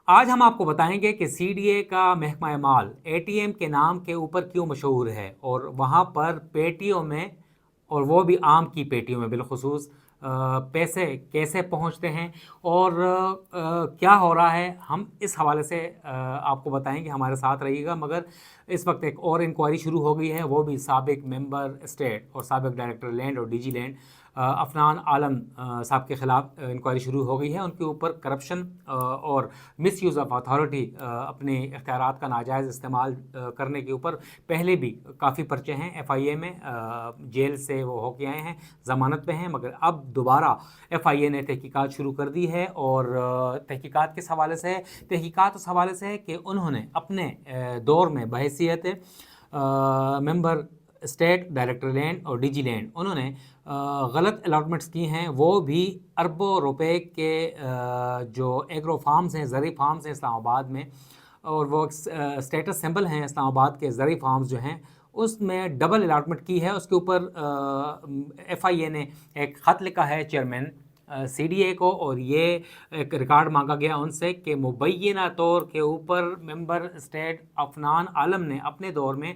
آج ہم آپ کو بتائیں گے کہ سی ڈی اے کا محکمہ مال اے ٹی ایم کے نام کے اوپر کیوں مشہور ہے اور وہاں پر پیٹیوں میں، اور وہ بھی آم کی پیٹیوں میں بالخصوص، پیسے کیسے پہنچتے ہیں اور کیا ہو رہا ہے. ہم اس حوالے سے آپ کو بتائیں گے، ہمارے ساتھ رہیے گا. مگر اس وقت ایک اور انکوائری شروع ہو گئی ہے، وہ بھی سابق ممبر اسٹیٹ اور سابق ڈائریکٹر لینڈ اور ڈی جی لینڈ عفنان عالم صاحب کے خلاف انکوائری شروع ہو گئی ہے. ان کے اوپر کرپشن اور مس یوز آف اتھارٹی، اپنے اختیارات کا ناجائز استعمال کرنے کے اوپر پہلے بھی کافی پرچے ہیں ایف آئی اے میں. جیل سے وہ ہو کے آئے ہیں، ضمانت پہ ہیں، مگر اب دوبارہ ایف آئی اے نے تحقیقات شروع کر دی ہے. اور تحقیقات کس حوالے سے ہے؟ تحقیقات اس حوالے سے ہے کہ انہوں نے اپنے دور میں بحیثیت ممبر اسٹیٹ، ڈائریکٹر لینڈ اور ڈی جی لینڈ، انہوں نے غلط الاٹمنٹس کی ہیں، وہ بھی اربوں روپے کے. جو ایگرو فارمز ہیں، زرعی فارمز ہیں اسلام آباد میں، اور وہ اسٹیٹس سمبل ہیں اسلام آباد کے زرعی فارمز جو ہیں، اس میں ڈبل الاٹمنٹ کی ہے. اس کے اوپر ایف آئی اے نے ایک خط لکھا ہے چیئرمین سی ڈی اے کو، اور یہ ایک ریکارڈ مانگا گیا ان سے کہ مبینہ طور کے اوپر ممبر اسٹیٹ عفنان عالم نے اپنے دور میں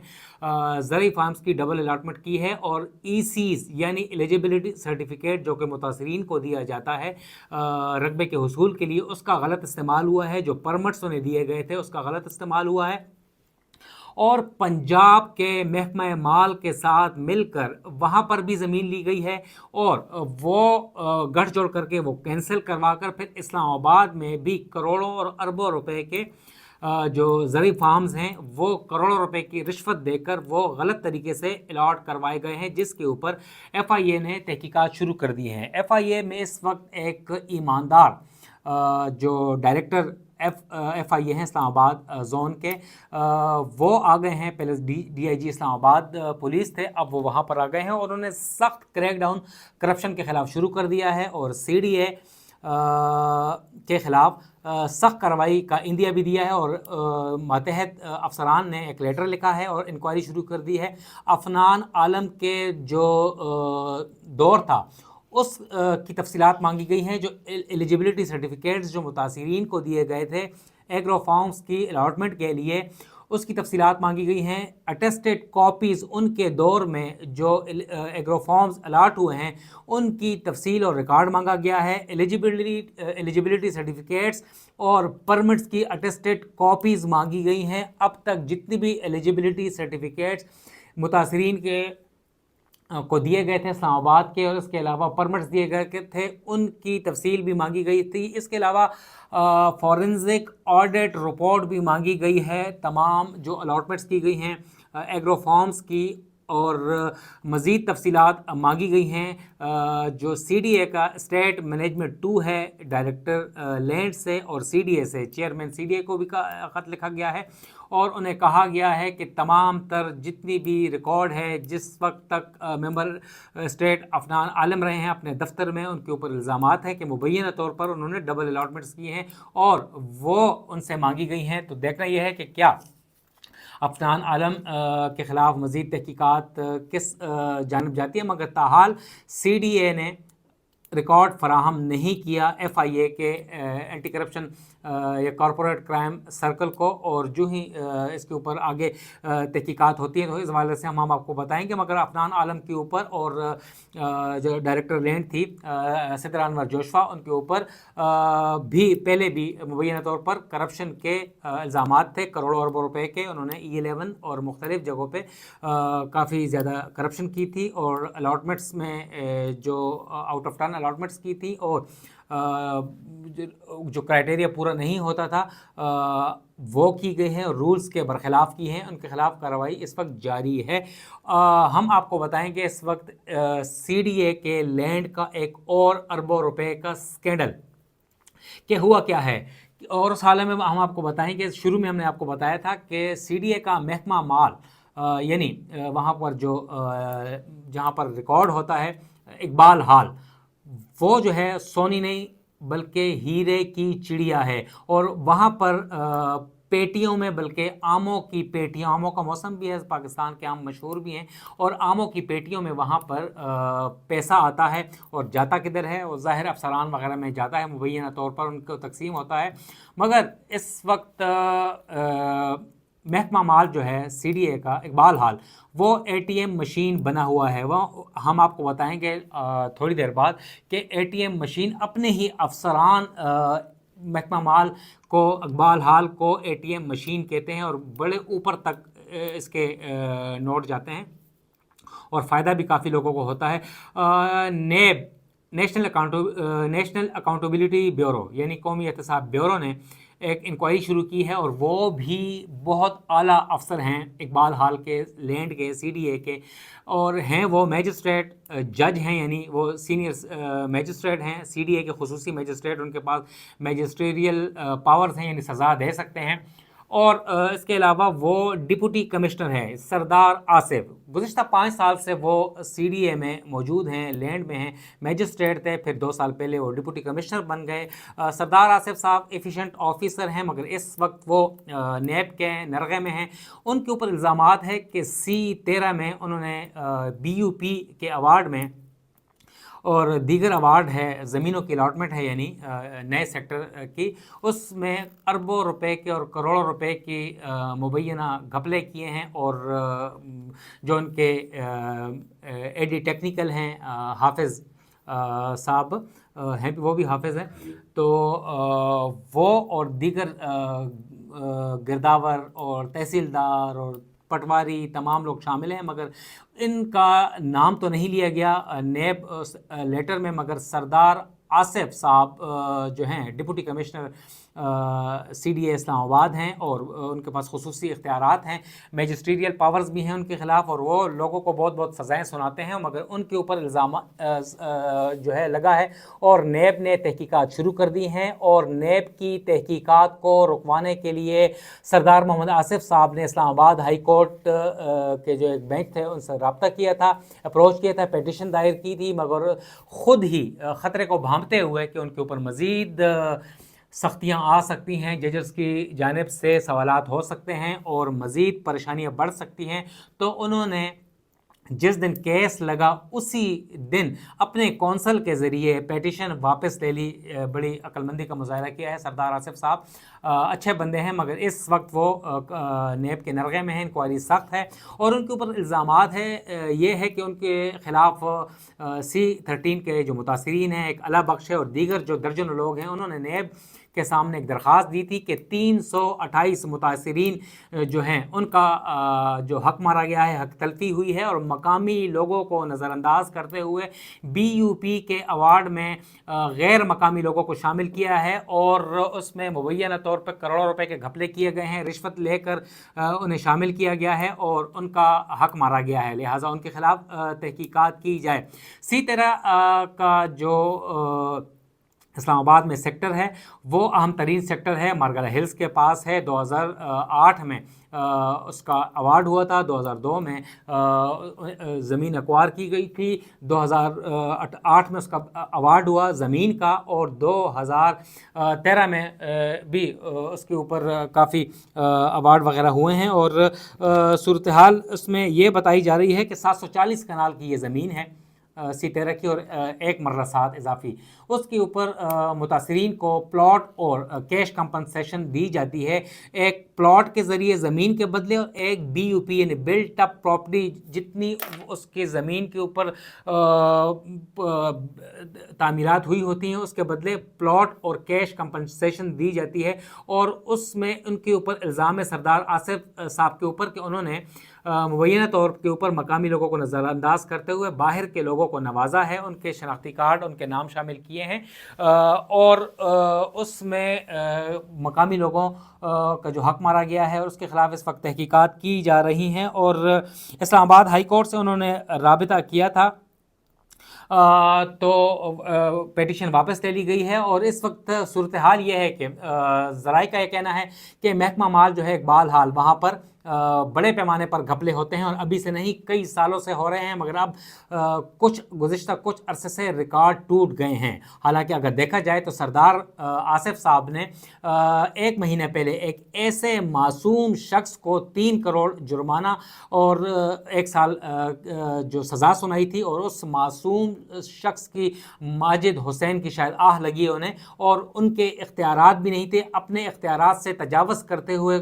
زرعی فارمز کی ڈبل الاٹمنٹ کی ہے، اور ای سیز یعنی ایلیجیبلٹی سرٹیفکیٹ جو کہ متاثرین کو دیا جاتا ہے رقبے کے حصول کے لیے، اس کا غلط استعمال ہوا ہے. جو پرمٹس انہیں دیے گئے تھے اس کا غلط استعمال ہوا ہے. اور پنجاب کے محکمہ مال کے ساتھ مل کر وہاں پر بھی زمین لی گئی ہے، اور وہ گٹھ جوڑ کر کے وہ کینسل کروا کر پھر اسلام آباد میں بھی کروڑوں اور اربوں روپے کے جو زرعی فارمز ہیں وہ کروڑوں روپے کی رشوت دے کر وہ غلط طریقے سے الاٹ کروائے گئے ہیں، جس کے اوپر ایف آئی اے نے تحقیقات شروع کر دی ہیں. ایف آئی اے میں اس وقت ایک ایماندار جو ڈائریکٹر ایف آئی اے ہیں اسلام آباد زون کے، وہ آ گئے ہیں. پہلے ڈی آئی جی اسلام آباد پولیس تھے، اب وہ وہاں پر آ گئے ہیں، اور انہوں نے سخت کریک ڈاؤن کرپشن کے خلاف شروع کر دیا ہے، اور سی ڈی اے کے خلاف سخت کارروائی کا اندیا بھی دیا ہے. اور ماتحت افسران نے ایک لیٹر لکھا ہے اور انکوائری شروع کر دی ہے. عفنان عالم کے جو دور تھا اس کی تفصیلات مانگی گئی ہیں. جو ایلیجیبلٹی سرٹیفکیٹس جو متاثرین کو دیے گئے تھے ایگرو فارمز کی الاٹمنٹ کے لیے، اس کی تفصیلات مانگی گئی ہیں. اٹیسٹڈ کاپیز ان کے دور میں جو ایگرو فارمز الاٹ ہوئے ہیں ان کی تفصیل اور ریکارڈ مانگا گیا ہے. ایلیجیبلٹی سرٹیفکیٹس اور پرمٹس کی اٹیسٹڈ کاپیز مانگی گئی ہیں. اب تک جتنی بھی ایلیجیبلٹی سرٹیفکیٹس متاثرین کو دیے گئے تھے اسلام آباد کے، اور اس کے علاوہ پرمٹس دیے گئے تھے، ان کی تفصیل بھی مانگی گئی تھی. اس کے علاوہ فورنزک آڈٹ رپورٹ بھی مانگی گئی ہے تمام جو الاٹمنٹس کی گئی ہیں ایگرو فارمز کی، اور مزید تفصیلات مانگی گئی ہیں. جو سی ڈی اے کا اسٹیٹ مینجمنٹ 2 ہے ڈائریکٹر لینڈ سے اور سی ڈی اے سے، چیئرمین سی ڈی اے کو بھی خط لکھا گیا ہے، اور انہیں کہا گیا ہے کہ تمام تر جتنی بھی ریکارڈ ہے جس وقت تک ممبر اسٹیٹ عفنان عالم رہے ہیں اپنے دفتر میں، ان کے اوپر الزامات ہیں کہ مبینہ طور پر انہوں نے ڈبل الاٹمنٹس کی ہیں اور وہ ان سے مانگی گئی ہیں. تو دیکھنا یہ ہے کہ کیا عفنان عالم کے خلاف مزید تحقیقات کس جانب جاتی ہے. مگر تاحال سی ڈی اے نے ریکارڈ فراہم نہیں کیا ایف آئی اے کے اینٹی کرپشن یا کارپوریٹ کرائم سرکل کو، اور جو ہی اس کے اوپر آگے تحقیقات ہوتی ہیں تو اس حوالے سے ہم آپ کو بتائیں گے. مگر عفنان عالم کے اوپر اور جو ڈائریکٹر لینڈ تھی صدر انور جوشوا، ان کے اوپر بھی پہلے بھی مبینہ طور پر کرپشن کے الزامات تھے کروڑوں اربوں روپے کے. انہوں نے E11 اور مختلف جگہوں پہ کافی زیادہ کرپشن کی تھی، اور الاٹمنٹس میں جو آؤٹ آف ٹرن الاٹمنٹس کی تھی، اور جو کرائٹیریا پورا نہیں ہوتا تھا وہ کی گئی ہیں، اور رولز کے برخلاف کی ہیں. ان کے خلاف کارروائی اس وقت جاری ہے. ہم آپ کو بتائیں کہ اس وقت سی ڈی اے کے لینڈ کا ایک اور اربوں روپے کا سکینڈل کہ ہوا کیا ہے. اور اس حالے میں ہم آپ کو بتائیں کہ شروع میں ہم نے آپ کو بتایا تھا کہ سی ڈی اے کا محکمہ مال یعنی وہاں پر جو جہاں پر ریکارڈ ہوتا ہے اقبال ہال، وہ جو ہے سونی نہیں بلکہ ہیرے کی چڑیا ہے، اور وہاں پر پیٹیوں میں بلکہ آموں کی پیٹیاں، آموں کا موسم بھی ہے، پاکستان کے آم مشہور بھی ہیں، اور آموں کی پیٹیوں میں وہاں پر پیسہ آتا ہے اور جاتا کدھر ہے، اور ظاہر افسران وغیرہ میں جاتا ہے، مبینہ طور پر ان کو تقسیم ہوتا ہے۔ مگر اس وقت محکمہ مال جو ہے سی ڈی اے کا اقبال حال، وہ اے ٹی ایم مشین بنا ہوا ہے۔ وہ ہم آپ کو بتائیں گے تھوڑی دیر بعد کہ اے ٹی ایم مشین اپنے ہی افسران محکمہ مال کو، اقبال حال کو اے ٹی ایم مشین کہتے ہیں، اور بڑے اوپر تک اس کے نوٹ جاتے ہیں، اور فائدہ بھی کافی لوگوں کو ہوتا ہے۔ نیب، نیشنل اکاؤنٹیبلٹی بیورو، یعنی قومی احتساب بیورو نے ایک انکوائری شروع کی ہے، اور وہ بھی بہت اعلیٰ افسر ہیں اقبال حال کے، لینڈ کے، سی ڈی اے کے، اور ہیں وہ میجسٹریٹ، جج ہیں، یعنی وہ سینئر میجسٹریٹ ہیں، سی ڈی اے کے خصوصی میجسٹریٹ، ان کے پاس میجسٹریل پاورز ہیں، یعنی سزا دے سکتے ہیں۔ اور اس کے علاوہ وہ ڈپٹی کمشنر ہے سردار آصف، گزشتہ 5 سال سے وہ سی ڈی اے میں موجود ہیں، لینڈ میں ہیں، میجسٹریٹ تھے، پھر 2 سال پہلے وہ ڈپٹی کمشنر بن گئے۔ سردار آصف صاحب ایفیشنٹ آفیسر ہیں، مگر اس وقت وہ نیب کے نرغے میں ہیں۔ ان کے اوپر الزامات ہے کہ C13 میں انہوں نے BUP کے ایوارڈ میں، اور دیگر ایوارڈ ہے، زمینوں کی الاٹمنٹ ہے، یعنی نئے سیکٹر کی، اس میں اربوں روپے کے اور کروڑوں روپے کی مبینہ گھپلے کیے ہیں۔ اور جو ان کے اے ڈی ٹیکنیکل ہیں حافظ صاحب ہیں، وہ بھی حافظ ہیں، تو وہ اور دیگر گرداور اور تحصیلدار اور پٹواری تمام لوگ شامل ہیں، مگر ان کا نام تو نہیں لیا گیا نیب لیٹر میں۔ مگر سردار آصف صاحب جو ہیں deputy commissioner C D A Islamabad ہیں، اور ان کے پاس خصوصی اختیارات ہیں، میجسٹریل پاورز بھی ہیں ان کے خلاف، اور وہ لوگوں کو بہت بہت سزائیں سناتے ہیں، مگر ان کے اوپر الزام جو ہے لگا ہے، اور نیب نے تحقیقات شروع کر دی ہیں۔ اور نیب کی تحقیقات کو رکوانے کے لیے سردار محمد آصف صاحب نے اسلام آباد ہائی کورٹ کے جو ایک بینچ تھے ان سے رابطہ کیا تھا، اپروچ کیا تھا، پیٹیشن دائر کی تھی، مگر خود ہی خطرے کو بھانپتے ہوئے کہ ان کے اوپر مزید سختیاں آ سکتی ہیں، ججز کی جانب سے سوالات ہو سکتے ہیں اور مزید پریشانیاں بڑھ سکتی ہیں، تو انہوں نے جس دن کیس لگا اسی دن اپنے کونسل کے ذریعے پیٹیشن واپس لے لی۔ بڑی عقل مندی کا مظاہرہ کیا ہے سردار آصف صاحب، اچھے بندے ہیں، مگر اس وقت وہ نیب کے نرغے میں ہیں، انکوائری سخت ہے، اور ان کے اوپر الزامات ہے یہ ہے کہ ان کے خلاف C13 کے جو متاثرین ہیں، ایک علا بخش ہے اور دیگر جو درجنوں لوگ ہیں، انہوں نے نیب کے سامنے ایک درخواست دی تھی کہ 328 متاثرین جو ہیں ان کا جو حق مارا گیا ہے، حق تلفی ہوئی ہے، اور مقامی لوگوں کو نظر انداز کرتے ہوئے BUP کے ایوارڈ میں غیر مقامی لوگوں کو شامل کیا ہے، اور اس میں مبینہ طور پر کروڑوں روپے کے گھپلے کیے گئے ہیں، رشوت لے کر انہیں شامل کیا گیا ہے، اور ان کا حق مارا گیا ہے، لہٰذا ان کے خلاف تحقیقات کی جائے۔ C13 کا جو اسلام آباد میں سیکٹر ہے، وہ اہم ترین سیکٹر ہے، مارگلا ہلز کے پاس ہے۔ 2008 میں اس کا ایوارڈ ہوا تھا، 2002 میں زمین ایکوائر کی گئی تھی، 2008 میں اس کا ایوارڈ ہوا زمین کا، اور 2013 میں بھی اس کے اوپر کافی ایوارڈ وغیرہ ہوئے ہیں، اور صورتحال اس میں یہ بتائی جا رہی ہے کہ 740 کنال کی یہ زمین ہے C13 کی، اور 1 مرلہ 7 اضافی، اس کے اوپر متاثرین کو پلاٹ اور کیش کمپنسیشن دی جاتی ہے، ایک پلاٹ کے ذریعے زمین کے بدلے، اور ایک BUP یعنی بلٹ اپ پراپرٹی، جتنی اس کی زمین کے اوپر تعمیرات ہوئی ہوتی ہیں اس کے بدلے پلاٹ اور کیش کمپنسیشن دی جاتی ہے۔ اور اس میں ان کے اوپر الزام ہے سردار آصف صاحب کے اوپر کہ انہوں نے مبینہ طور کے اوپر مقامی لوگوں کو نظر انداز کرتے ہوئے باہر کے لوگوں کو نوازا ہے، ان کے شناختی کارڈ ان کے نام شامل کیے ہیں، اور اس میں مقامی لوگوں کا جو حق مارا گیا ہے، اور اس کے خلاف اس وقت تحقیقات کی جا رہی ہیں۔ اور اسلام آباد ہائی کورٹ سے انہوں نے رابطہ کیا تھا تو پیٹیشن واپس لے لی گئی ہے، اور اس وقت صورتحال یہ ہے کہ ذرائع کا یہ کہنا ہے کہ محکمہ مال جو ہے اقبال حال وہاں پر بڑے پیمانے پر گھپلے ہوتے ہیں، اور ابھی سے نہیں کئی سالوں سے ہو رہے ہیں، مگر اب گزشتہ کچھ عرصے سے ریکارڈ ٹوٹ گئے ہیں۔ حالانکہ اگر دیکھا جائے تو سردار آصف صاحب نے 1 مہینے پہلے ایک ایسے معصوم شخص کو 3 کروڑ جرمانہ اور 1 سال جو سزا سنائی تھی، اور اس معصوم شخص کی ماجد حسین کی شاید آہ لگی انہیں، اور ان کے اختیارات بھی نہیں تھے، اپنے اختیارات سے تجاوز کرتے ہوئے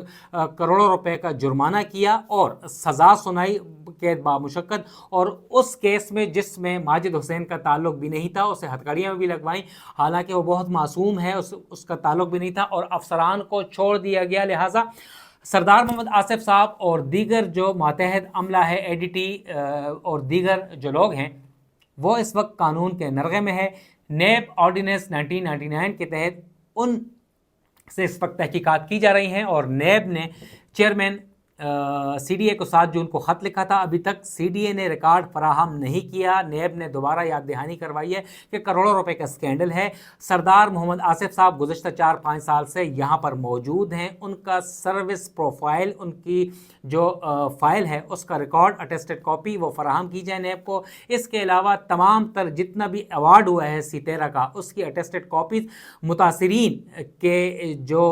کروڑوں روپے کا جرمانہ کیا اور سزا سنائی قید بامشقت، اور اس کیس میں جس میں ماجد حسین کا تعلق بھی نہیں تھا، اسے ہتھکڑیاں بھی لگوائیں، حالانکہ وہ بہت معصوم ہے، اس کا تعلق بھی نہیں تھا، اور افسران کو چھوڑ دیا گیا۔ لہٰذا سردار محمد آصف صاحب اور دیگر جو ماتحت عملہ ہے، اے ڈی ٹی اور دیگر جو لوگ ہیں، وہ اس وقت قانون کے نرغے میں ہے۔ نیب آرڈیننس 1999 کے تحت ان سے اس وقت تحقیقات کی جا رہی ہیں، اور نیب نے چیئرمین سی ڈی اے کو 7 جون کو خط لکھا تھا، ابھی تک سی ڈی اے نے ریکارڈ فراہم نہیں کیا۔ نیب نے دوبارہ یاد دہانی کروائی ہے کہ کروڑوں روپے کا اسکینڈل ہے۔ سردار محمد آصف صاحب گزشتہ 4-5 سال سے یہاں پر موجود ہیں، ان کا سروس پروفائل، ان کی جو فائل ہے اس کا ریکارڈ اٹیسٹڈ کاپی وہ فراہم کی جائے نیب کو۔ اس کے علاوہ تمام تر جتنا بھی ایوارڈ ہوا ہے C13 کا، اس کی اٹیسٹڈ کاپیز، متاثرین کے جو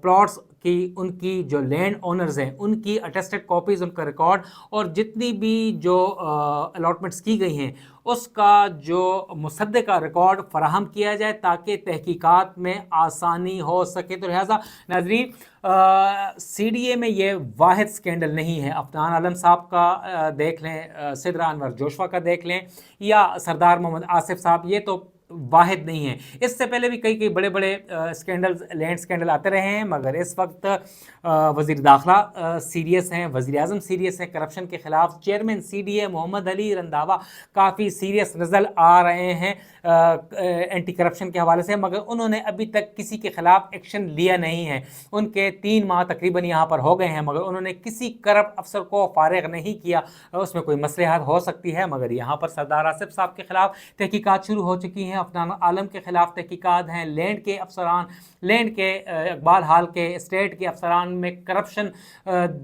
پلاٹس کی، ان کی جو لینڈ اونرز ہیں ان کی اٹیسٹڈ کاپیز، ان کا ریکارڈ، اور جتنی بھی جو الاٹمنٹس کی گئی ہیں اس کا جو مصدقہ ریکارڈ فراہم کیا جائے تاکہ تحقیقات میں آسانی ہو سکے۔ تو لہٰذا ناظرین، سی ڈی اے میں یہ واحد سکینڈل نہیں ہے۔ عفنان عالم صاحب کا دیکھ لیں، سدرا انور جوشوا کا دیکھ لیں، یا سردار محمد آصف صاحب، یہ تو واحد نہیں ہے۔ اس سے پہلے بھی کئی بڑے بڑے سکینڈلز، لینڈ سکینڈل آتے رہے ہیں، مگر اس وقت وزیر داخلہ سیریس ہیں، وزیر اعظم سیریس ہیں کرپشن کے خلاف، chairman C D A Muhammad Ali Randhawa کافی سیریس نظر آ رہے ہیں اینٹی کرپشن کے حوالے سے، مگر انہوں نے ابھی تک کسی کے خلاف ایکشن لیا نہیں ہے۔ ان کے 3 ماہ تقریباً یہاں پر ہو گئے ہیں، مگر انہوں نے کسی کرپٹ افسر کو فارغ نہیں کیا۔ اس میں کوئی مصلحت ہو سکتی ہے، مگر یہاں پر سردار آصف صاحب کے خلاف تحقیقات شروع ہو چکی ہیں، عفنان عالم کے خلاف تحقیقات ہیں، لینڈ کے افسران، لینڈ کے اقبال حال کے اسٹیٹ کے افسران میں کرپشن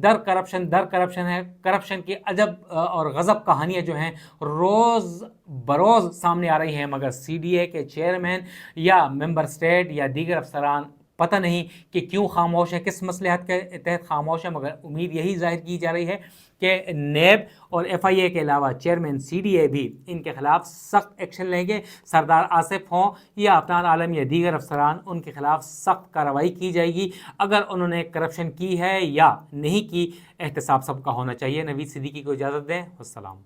در کرپشن ہے۔ کرپشن کی عجب اور غضب کہانیاں جو ہیں روز بروز سامنے آ رہی ہیں، مگر سی ڈی اے کے چیئرمین یا ممبر اسٹیٹ یا دیگر افسران پتہ نہیں کہ کیوں خاموش ہے، کس مصلحت کے تحت خاموش ہے، مگر امید یہی ظاہر کی جا رہی ہے کہ نیب اور ایف آئی اے کے علاوہ چیئرمین سی ڈی اے بھی ان کے خلاف سخت ایکشن لیں گے۔ سردار آصف ہوں یا عفنان عالم یا دیگر افسران، ان کے خلاف سخت کارروائی کی جائے گی اگر انہوں نے کرپشن کی ہے یا نہیں کی۔ احتساب سب کا ہونا چاہیے۔ نوید صدیقی کو اجازت دیں، السلام۔